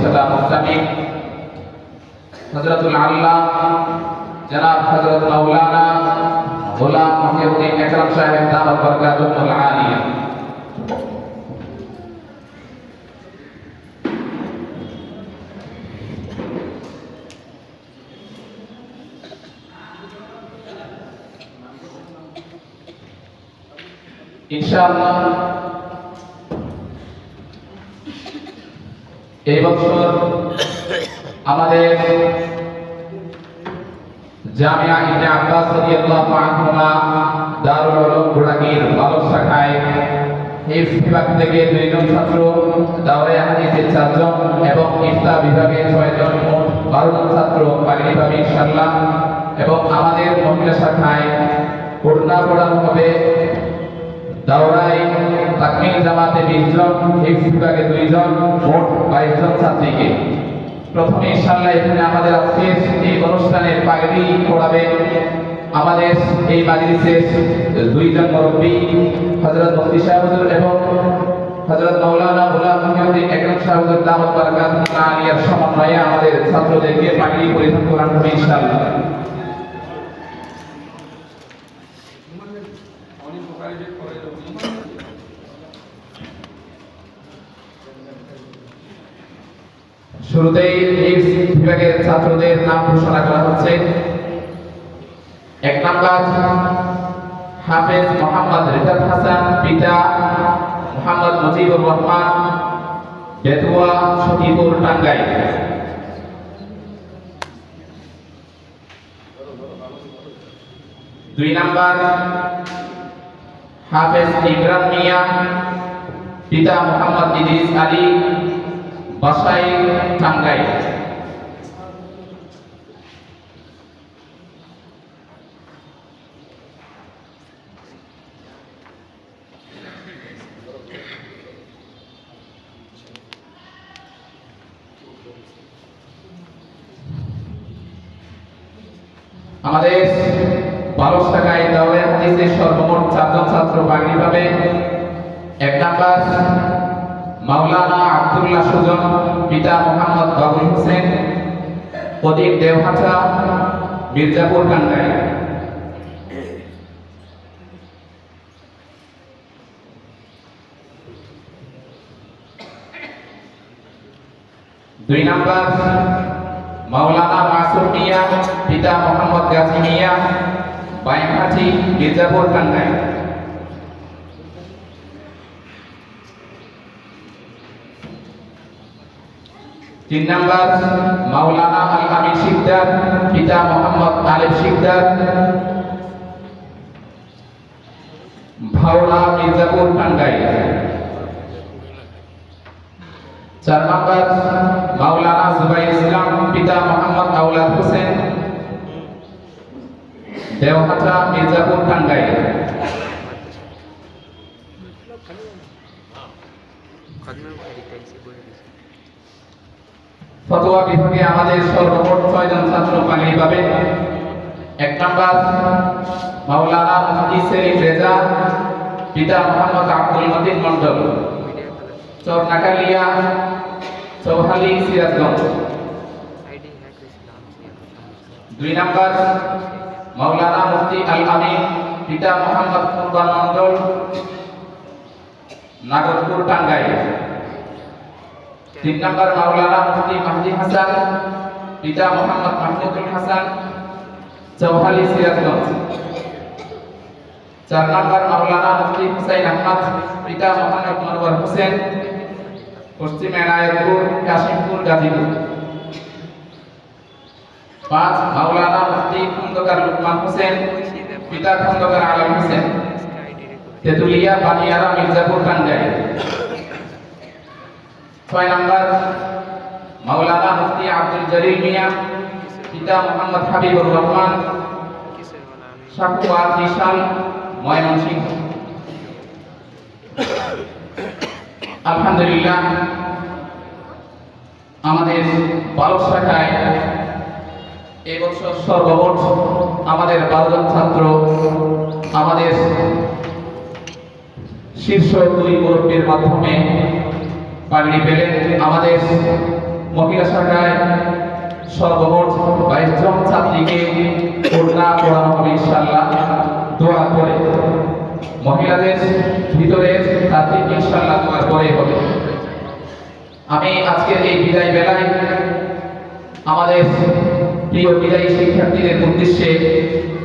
প্রতিষ্ঠাতা মুস্তামিম হযরতুল আল্লাহ জনাব হযরত মাওলানা গোলাম মহিউদ্দিন একরাম সাহেব দামাত বরকাতুহুল আলিয়া। ইনশাআল্লাহ এই বছর আমাদের জামিয়া ইবনে আব্বাস রাদিয়াল্লাহু আনহুমা দারুল উলুম গুড়াগীর বালক শাখায় হিফজ বিভাগ থেকে 2 জন ছাত্র, দাওরায়ে হাদিসের 4 জন এবং ইফতা বিভাগে 6 জন, মোট 12 জন ছাত্র পাগড়ি পাবে ইনশাআল্লাহ। এবং আমাদের মহিলা শাখায় পড়না পড়ানো হবে দাওরায়ে তাকমিল জামাতে 20 জন, হিফজ বিভাগে 2 জন, মোট 22 জন ছাত্রীকে। প্রথমে ইনশাআল্লাহ এখানে আমাদের আজকের এই অনুষ্ঠানের পাগড়ি পড়াবে আমাদের এই মাজলিসের 2 জন মুরব্বী হযরত মুফতি সাহেব হুজুর এবং হযরত মাওলানা গোলাম মহিউদ্দিন একরাম সাহেব হুজুর দামাত বরকাতুহুল আলিয়ার সমন্বয়ে আমাদের ছাত্রদেরকে পাগড়ি পরিধান করানো হবে ইনশাআল্লাহ। শুরুতেই এই বিভাগের ছাত্রদের নাম ঘোষণা করা হচ্ছে। 1 নাম্বার হাফেজ মোহাম্মদ রিফাত হাসান, পিতা মোহাম্মদ মুজিবুর রহমান, বেতুয়া সখীপুর টাঙ্গাইল। 2 নাম্বার হাফেজ ইমরান মিয়া, পিতা মোহাম্মদ ইদ্রিস আলী, বাসাই টাঙ্গাইল। 3 আমাদের 12 টাকায় দাওরায়ে হাদিসের সর্বমোট 4 জন ছাত্র পাগড়ি পাবে। 1 নাম্বার মাওলানা আব্দুল্লাহ সুজন, পিতা মোহাম্মদ বাবুল হোসেন, প্রদীপ দেওহাটা, মির্জাপুর টাঙ্গাইল। 2 নাম্বার মাওলানা মাসুম মিয়া, পিতা মোহাম্মদ গাজী মিয়া, বাইনহাটি, মির্জাপুর টাঙ্গাইল। 3 নাম্বার মাওলানা আল আমিন শিকদার, পিতা মোহাম্মদ আলিফ শিকদার, ভাওড়া, মির্জাপুর টাঙ্গাইল। 4 নাম্বার মাওলানা জুবাইর ইসলাম, পিতা মোহাম্মদ আওলাদ হোসেন, দেওহাটা, মির্জাপুর টাঙ্গাইল। ফতোয়া বিভাগে আমাদের সর্বমোট 6 জন ছাত্র পাগড়ি পাবে। 1 নাম্বার মাওলানা মুফতি সেলিম রেজা, পিতা মোহাম্মদ আব্দুল মতিন মন্ডল, চরনাকালিয়া, চৌহালি, সিরাজগঞ্জ। 2 নাম্বার মাওলানা মুফতি আল আমিন, পিতা মোহাম্মদ কুরবান মন্ডল, নাগরপুর টাঙ্গাইল। 3 নাম্বার মাওলানা মুফতি মাহদি হাসান, পিতা মোহাম্মদ মাহমুদুল হাসান, চৌহালি, সিরাজগঞ্জ। 4 নাম্বার মাওলানা মুফতি হুসাইন আহমদ, পিতা মোহাম্মদ মনোয়ার হোসেন, পশ্চিম এনায়েতপুর, কাশিমপুর, গাজীপুর। 5 মাওলানা মুফতি খন্দকার লুকমান হোসেন, পিতা খন্দকার আলম হোসেন, তেতুলিয়া, বানিয়ারা, মির্জাপুর টাঙ্গাইল। 6 নাম্বার মাওলানা মুফতি আব্দুল জলিল মিয়া, পিতা মোহাম্মদ হাবিবুর রহমান, সাকুয়া, ত্রিশাল, ময়মনসিংহ। আলহামদুলিল্লাহ আমাদের 12 শাখায় এবছর সর্বমোট আমাদের 12 জন ছাত্র আমাদের শীর্ষ 2 মুরব্বীর মাধ্যমে পাগড়ি পেলেন। আমাদের মহিলা শাখায় সর্বমোট 22 জন ছাত্রীকে ওড়না পড়ানো হবে ইনশাআল্লাহ দোয়া করে। মহিলাদের ভিতরে ছাত্রীকে ইনশাআল্লাহ দোয়া করে হবে। আমি আজকের এই বিদায় বেলায় আমাদের প্রিয় বিদায়ী শিক্ষার্থীদের উদ্দেশ্যে